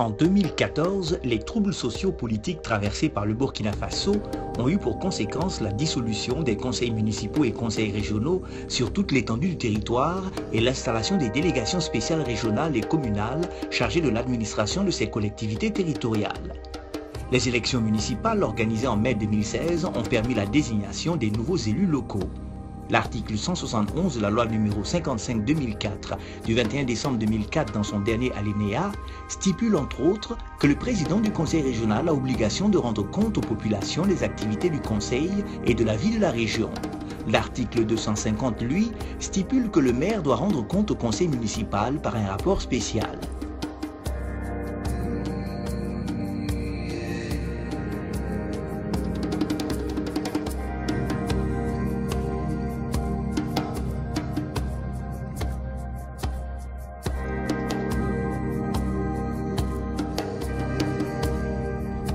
En 2014, les troubles socio-politiques traversés par le Burkina Faso ont eu pour conséquence la dissolution des conseils municipaux et conseils régionaux sur toute l'étendue du territoire et l'installation des délégations spéciales régionales et communales chargées de l'administration de ces collectivités territoriales. Les élections municipales organisées en mai 2016 ont permis la désignation des nouveaux élus locaux. L'article 171 de la loi numéro 55/2004 du 21 décembre 2004 dans son dernier alinéa stipule entre autres que le président du conseil régional a obligation de rendre compte aux populations des activités du conseil et de la vie de la région. L'article 250, lui, stipule que le maire doit rendre compte au conseil municipal par un rapport spécial.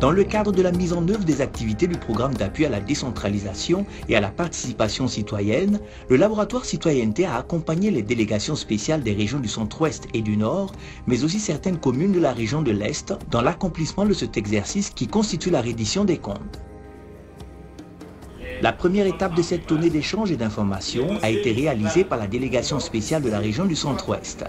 Dans le cadre de la mise en œuvre des activités du programme d'appui à la décentralisation et à la participation citoyenne, le laboratoire citoyenneté a accompagné les délégations spéciales des régions du centre-ouest et du nord, mais aussi certaines communes de la région de l'Est, dans l'accomplissement de cet exercice qui constitue la reddition des comptes. La première étape de cette tournée d'échange et d'information a été réalisée par la délégation spéciale de la région du centre-ouest.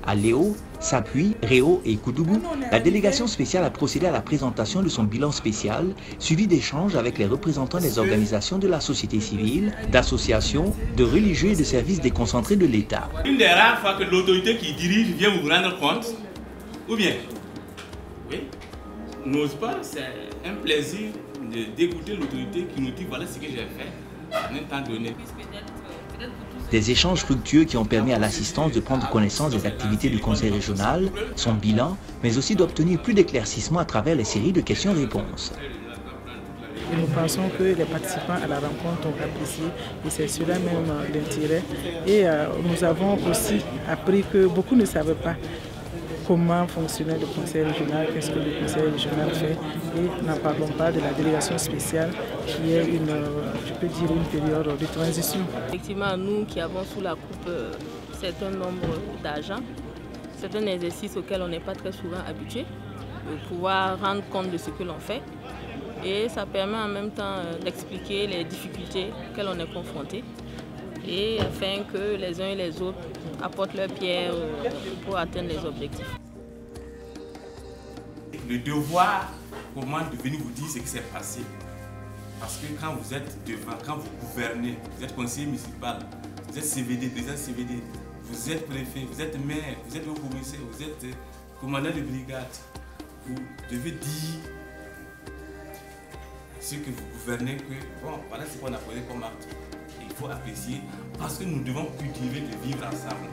À Léo, Sapuy, Réau et Koudougou, la délégation spéciale a procédé à la présentation de son bilan spécial, suivi d'échanges avec les représentants des organisations de la société civile, d'associations, de religieux et de services déconcentrés de l'État. Une des rares fois que l'autorité qui dirige vient vous rendre compte, ou bien, oui, n'ose pas, c'est un plaisir d'écouter l'autorité qui nous dit voilà ce que j'ai fait en un temps donné. Des échanges fructueux qui ont permis à l'assistance de prendre connaissance des activités du conseil régional, son bilan, mais aussi d'obtenir plus d'éclaircissements à travers les séries de questions-réponses. Et nous pensons que les participants à la rencontre ont apprécié et c'est cela même l'intérêt. Et nous avons aussi appris que beaucoup ne savaient pas comment fonctionnait le conseil régional, qu'est-ce que le conseil régional fait. Et n'en parlons pas de la délégation spéciale qui est une période de transition. Effectivement, nous qui avons sous la coupe un certain nombre d'agents, c'est un exercice auquel on n'est pas très souvent habitué, de pouvoir rendre compte de ce que l'on fait. Et ça permet en même temps d'expliquer les difficultés auxquelles on est confronté et afin que les uns et les autres apportent leur pierre pour atteindre les objectifs. Le devoir, comment de venir vous dire ce qui s'est passé. Parce que quand vous êtes devant, quand vous gouvernez, vous êtes conseiller municipal, vous êtes CVD, président CVD, vous êtes préfet, vous êtes maire, vous êtes haut commissaire, vous êtes commandant de brigade, vous devez dire ce que vous gouvernez que, bon, voilà ce qu'on a posé comme acte. Il faut apprécier parce que nous devons cultiver de vivre ensemble.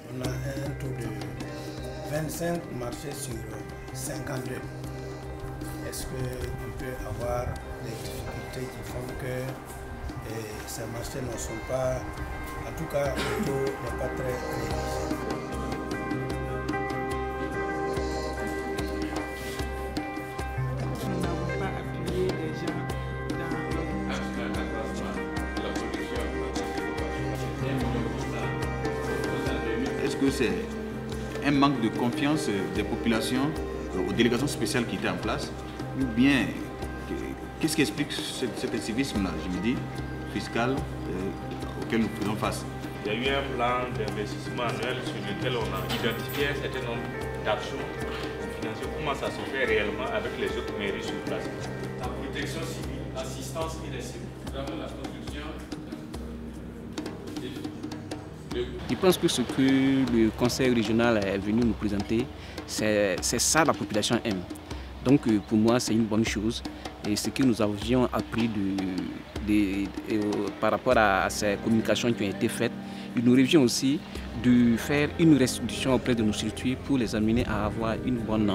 On a un taux de 25 marchés sur 52. Est-ce qu'on peut avoir des difficultés qui font que ces marchés ne sont pas... En tout cas, le taux n'est pas très élevé. Nous n'avons pas appuyé les gens dans... Est-ce que c'est un manque de confiance des populations aux délégations spéciales qui étaient en place? Ou bien, qu'est-ce qui explique cet incivisme-là, je me dis, fiscal auquel nous faisons face? Il y a eu un plan d'investissement annuel sur lequel on a identifié un certain nombre d'actions financières. Comment ça se fait réellement avec les autres mairies sur place? La protection civile, l'assistance et les services, la construction. Je pense que ce que le conseil régional est venu nous présenter, c'est ça la population aime. Donc pour moi c'est une bonne chose et ce que nous avions appris par rapport à ces communications qui ont été faites, il nous revient aussi de faire une restitution auprès de nos structures pour les amener à avoir une bonne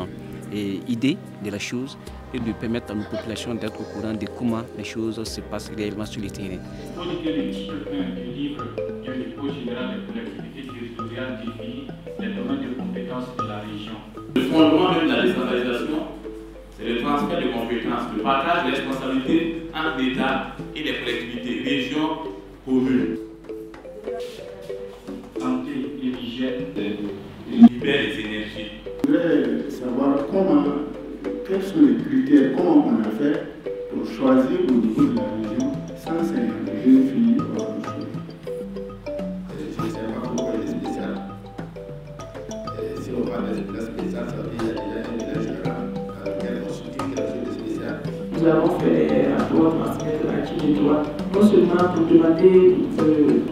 idée de la chose et de permettre à nos populations d'être au courant de comment les choses se passent réellement sur le terrain. Il faut que l'équilibre du dépôt général des collectivités territoriales définit les domaines de compétences de la région. Le fondement de la décentralisation, c'est le transfert transfert de compétences, le partage des responsabilités entre l'État et les collectivités, régions, communes. Santé et hygiène. Libère les énergies. Je voudrais savoir quels sont les critères, comment on a fait pour choisir au niveau de la région 150 jeunes filles hors du foyer. Spécialement pour les spéciales. Si on parle de village spécial, ça veut dire qu'il y a déjà un village général avec lequel on soutient quelque chose de spécial. Nous avons fait des rapports transmettre à qui de droit, non seulement pour demander.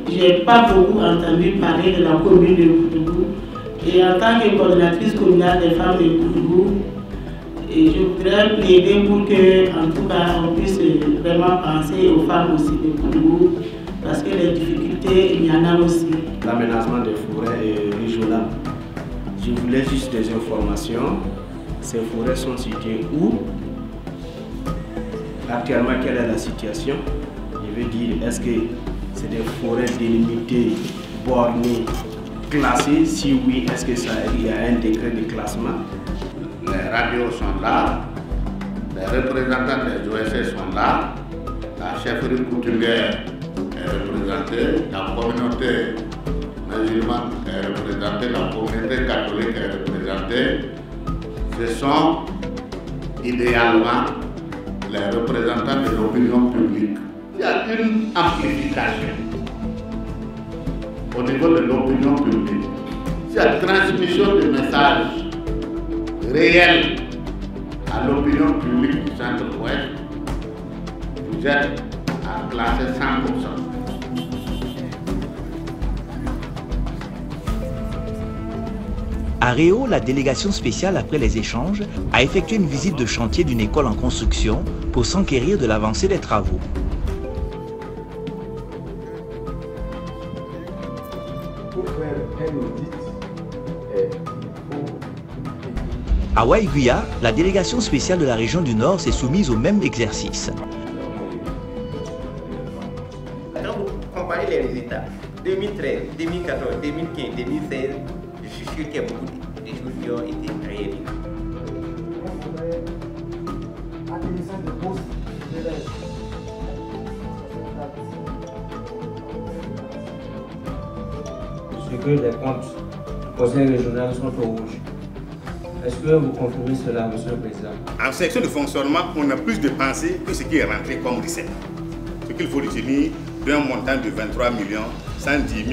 Je n'ai pas beaucoup entendu parler de la commune de Koudougou. Et en tant que coordinatrice communale des femmes de Koudougou, je voudrais plaider pour que, en tout cas, on puisse vraiment penser aux femmes aussi de Koudougou, parce que les difficultés, il y en a aussi. L'aménagement des forêts régionales. Je voulais juste des informations. Ces forêts sont situées où? Actuellement, quelle est la situation? Je veux dire, est-ce que c'est des forêts délimitées, bornées, classées? Si oui, est-ce qu'il y a un décret de classement? Les radios sont là, les représentants des OSS sont là, la chefferie coutumière est représentée, la communauté musulmane est représentée, la communauté catholique est représentée. Ce sont idéalement les représentants de l'opinion publique. Il y a une amplification au niveau de l'opinion publique. Il y a transmission de messages réels à l'opinion publique du centre-ouest. Vous êtes à classer 100%. À Réau, la délégation spéciale, après les échanges, a effectué une visite de chantier d'une école en construction pour s'enquérir de l'avancée des travaux. À Waïguya, la délégation spéciale de la région du Nord s'est soumise au même exercice. Quand vous comparez les résultats, 2013, 2014, 2015, 2016, je suis sûr qu'il y a beaucoup de choses qui ont été réalisées. Ce que les comptes du conseil régional sont au rouge. Est-ce que vous confirmez cela, Monsieur le Président? En section de fonctionnement, on a plus de pensées que ce qui est rentré comme recette. Ce qu'il faut retenir d'un montant de 23 110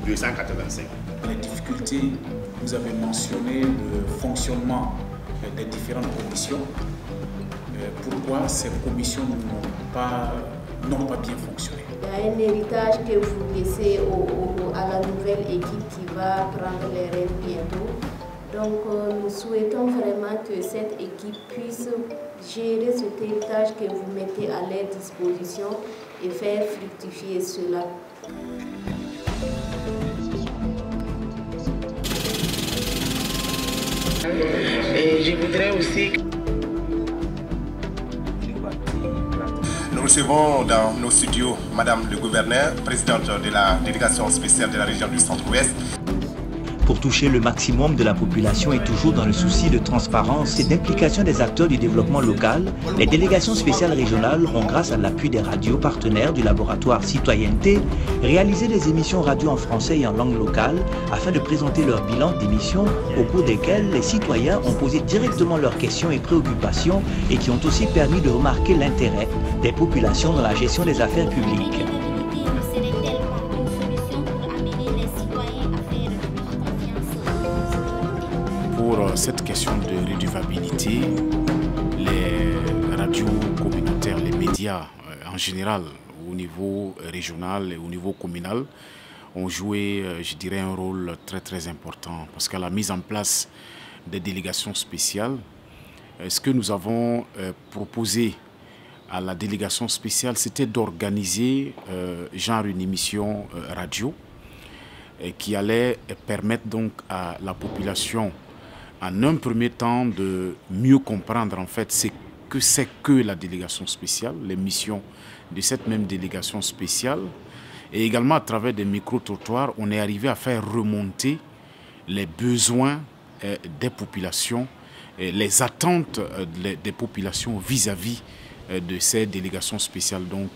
285. Les difficultés, vous avez mentionné le fonctionnement des différentes commissions. Pourquoi ces commissions n'ont pas bien fonctionné? Il y a un héritage que vous laissez à la nouvelle équipe qui va prendre les rênes bientôt. Donc nous souhaitons vraiment que cette équipe puisse gérer cet héritage que vous mettez à leur disposition et faire fructifier cela. Et je voudrais aussi... Nous recevons dans nos studios Madame le gouverneur, présidente de la délégation spéciale de la région du Centre-Ouest. Pour toucher le maximum de la population et toujours dans le souci de transparence et d'implication des acteurs du développement local, les délégations spéciales régionales ont, grâce à l'appui des radios partenaires du laboratoire Citoyenneté, réalisé des émissions radio en français et en langue locale afin de présenter leur bilan d'émissions au cours desquelles les citoyens ont posé directement leurs questions et préoccupations et qui ont aussi permis de remarquer l'intérêt des populations dans la gestion des affaires publiques. Pour cette question de redevabilité, les radios communautaires, les médias en général, au niveau régional et au niveau communal, ont joué, je dirais, un rôle très important. Parce qu'à la mise en place des délégations spéciales, ce que nous avons proposé à la délégation spéciale, c'était d'organiser genre une émission radio qui allait permettre donc à la population en un premier temps de mieux comprendre en fait ce que c'est que la délégation spéciale, les missions de cette même délégation spéciale. Et également à travers des micro-trottoirs, on est arrivé à faire remonter les besoins des populations les attentes des populations vis-à-vis de ces délégations spéciales donc,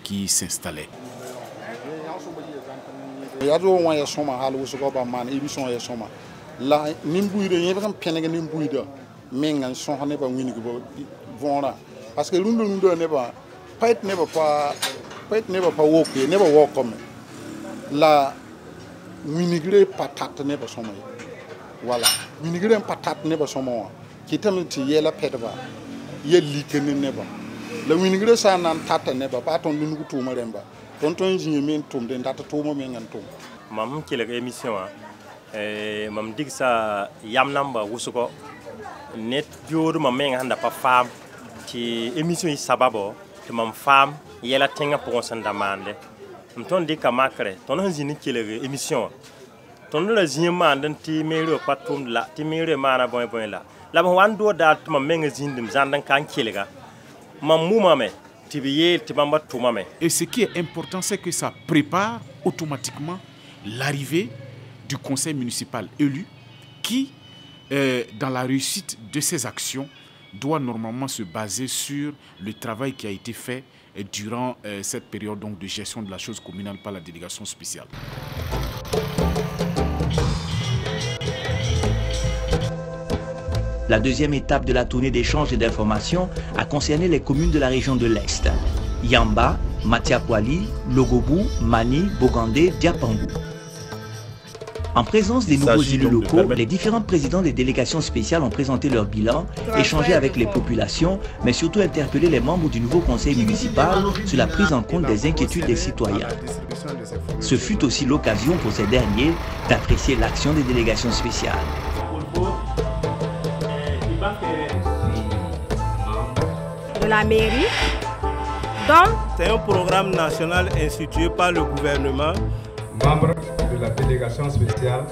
qui s'installaient. Parce que l'un n'est pas la minigré patate n'est pas son voilà minigré patate n'est pas son mot qui t'aime tirer la pète va y est liqué n'est pas le minigré ça n'en tâte n'est pas ton nous tout maremba ton ton ingénieur tombe d'un tâte tout moment en tombe mam qui l'émission mam dig ça yam namba wusuko net jour mam handa pas femme qui émission yi sababo de mam femme yela tenga pour son demande m'ton dit kamakre ton hanzini qui l'émission ton la zima ndanti mero patum la ti mero mana bon la la bon wando da to mam zindim zandan kan kilega mam mumame tibiye tibamba tumame. Et ce qui est important, c'est que ça prépare automatiquement l'arrivée du conseil municipal élu qui, dans la réussite de ses actions, doit normalement se baser sur le travail qui a été fait durant cette période donc, de gestion de la chose communale par la délégation spéciale. La deuxième étape de la tournée d'échange et d'information a concerné les communes de la région de l'Est. Yamba, Matiakwali, Logobou, Mani, Bogandé, Diapangou. En présence des nouveaux élus locaux, les différents présidents des délégations spéciales ont présenté leur bilan, échangé avec les populations, mais surtout interpellé les membres du nouveau conseil municipal sur la prise en compte des inquiétudes des citoyens. Ce fut aussi l'occasion pour ces derniers d'apprécier l'action des délégations spéciales. De la mairie, donc c'est un programme national institué par le gouvernement. Membre de la délégation spéciale.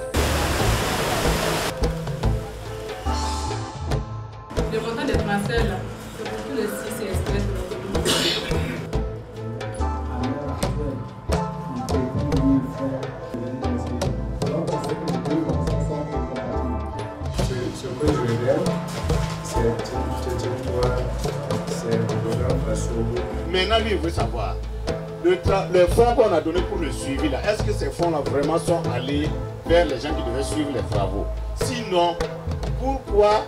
Le montant des transferts là, c'est pour tous les 6 espèces de Ce que je regarde, c'est le programme national. Maintenant, lui, il veut savoir. Les fonds qu'on a donnés pour le suivi, là, est-ce que ces fonds-là vraiment sont allés vers les gens qui devaient suivre les travaux? Sinon, pourquoi,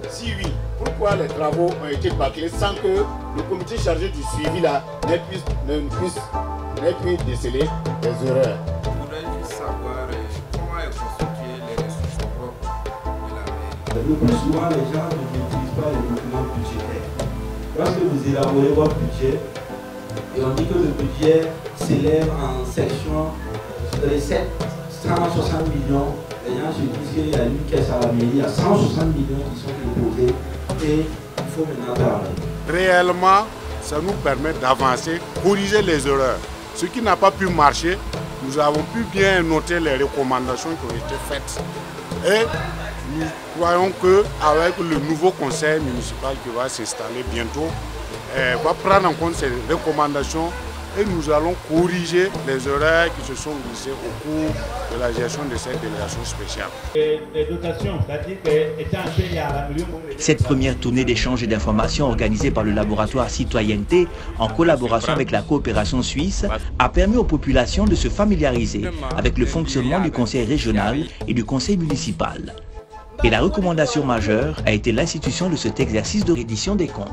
si oui, pourquoi les travaux ont été bâclés sans que le comité chargé du suivi là n'ait pu déceler des erreurs? Je voudrais juste savoir comment est constitué les ressources propres de la mairie. Le plus souvent, les gens n'utilisent pas les documents budgétaires. Lorsque vous élaborez votre budget, et on dit que le budget s'élève en section sur les 760 millions. Les gens se disent qu'il y a une caisse à la mairie, il y a 160 millions qui sont déposés et il faut maintenant parler. Réellement, ça nous permet d'avancer, corriger les erreurs. Ce qui n'a pas pu marcher, nous avons pu bien noter les recommandations qui ont été faites. Et nous croyons qu'avec le nouveau conseil municipal qui va s'installer bientôt, va prendre en compte ces recommandations et nous allons corriger les erreurs qui se sont glissées au cours de la gestion de cette délégation spéciale. Cette première tournée d'échange et d'information organisée par le laboratoire Citoyenneté en collaboration avec la coopération suisse a permis aux populations de se familiariser avec le fonctionnement du conseil régional et du conseil municipal. Et la recommandation majeure a été l'institution de cet exercice de reddition des comptes.